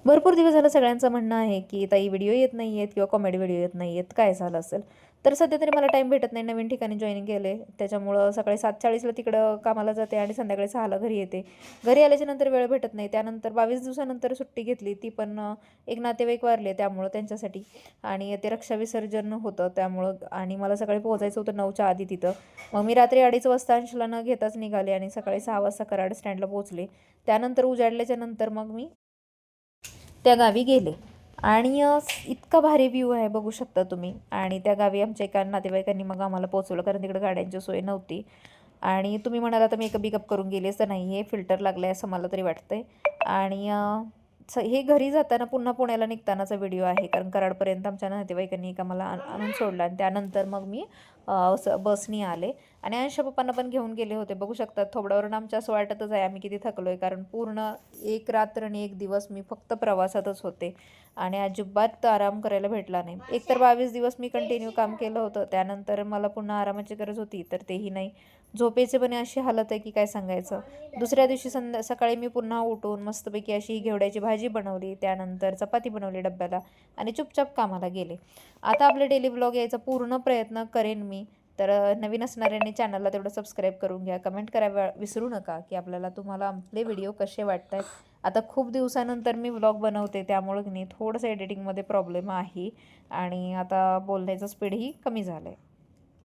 भरपूर दिवस झालं सगळ्यांचं म्हणणं आहे की ताई व्हिडिओ येत नाही आहेत किंवा कॉमेडी व्हिडिओ येत नाही आहेत, काय झालं असेल. तर सध्या तरी मला टाईम भेटत नाही, नवीन ठिकाणी जॉईनिंग केले त्याच्यामुळं सकाळी 7:40ला तिकडं कामाला जाते आणि संध्याकाळी 6ला घरी येते. घरी आल्याच्यानंतर वेळ भेटत नाही. त्यानंतर 22 दिवसानंतर सुट्टी घेतली, ती पण एक नातेवाईक वारले त्यामुळं त्यांच्यासाठी. आणि ते रक्षाविसर्जन होतं त्यामुळं, आणि मला सकाळी पोहोचायचं होतं 9च्या आधी तिथं. मग मी रात्री 2:30 वाजता अंशला न घेताच निघाले आणि सकाळी 6 वाजता कराड स्टँडला पोहोचले. त्यानंतर उजाडल्याच्या नंतर मग मी त्या गावी गेले. आणि इतका भारी व्ह्यू आहे बघू शकता तुम्ही. आणि त्या गावी आमच्या एका नातेवाईकांनी मग आम्हाला पोहोचवलं, कारण तिकडे गाड्यांची सोय नव्हती. आणि तुम्ही म्हणाला तर मेकअप बिकअप करून गेलेच तर नाही, हे फिल्टर लागलं आहे असं मला तरी वाटतंय. आणि हे घरी जाताना पुन्हा पुण्याला निघतानाचा व्हिडिओ आहे, कारण कराडपर्यंत आमच्या नातेवाईकांनी एका मला आणून सोडला आणि त्यानंतर मग मी बसनी आले. आणि आयुष्य पप्पांना पण घेऊन गेले होते. बघू शकतात थोबड्यावरून आमच्या असं वाटतच आहे आम्ही किती थकलो आहे, कारण पूर्ण एक रात्र आणि एक दिवस मी फक्त प्रवासातच होते आणि अजिबात आराम करायला भेटला नाही. एकतर 22 दिवस मी कंटिन्यू काम केलं होतं, त्यानंतर मला पुन्हा आरामाची गरज होती तर तेही नाही. झोपेचे पण अशी हालत आहे की काय सांगायचं. दुसऱ्या दिवशी सकाळी मी पुन्हा उठून मस्तपैकी अशी घेवड्याची भाजी बनवली, त्यानंतर चपाती बनवली डब्याला आणि चुपचाप कामाला गेले. आता आपले डेली ब्लॉग यायचा पूर्ण प्रयत्न करेन मी. तर नवीन असणाऱ्यांनी चॅनलला तेवढं सबस्क्राईब करून घ्या. कमेंट करायला विसरू नका की तुम्हाला आपले व्हिडिओ कसे वाटत आहेत. आता खूप दिवसानंतर मी व्लॉग बनवते त्यामुळं की नाही थोडंसं एडिटिंगमध्ये प्रॉब्लेम आहे आणि आता बोलण्याचं स्पीडही कमी झालं आहे.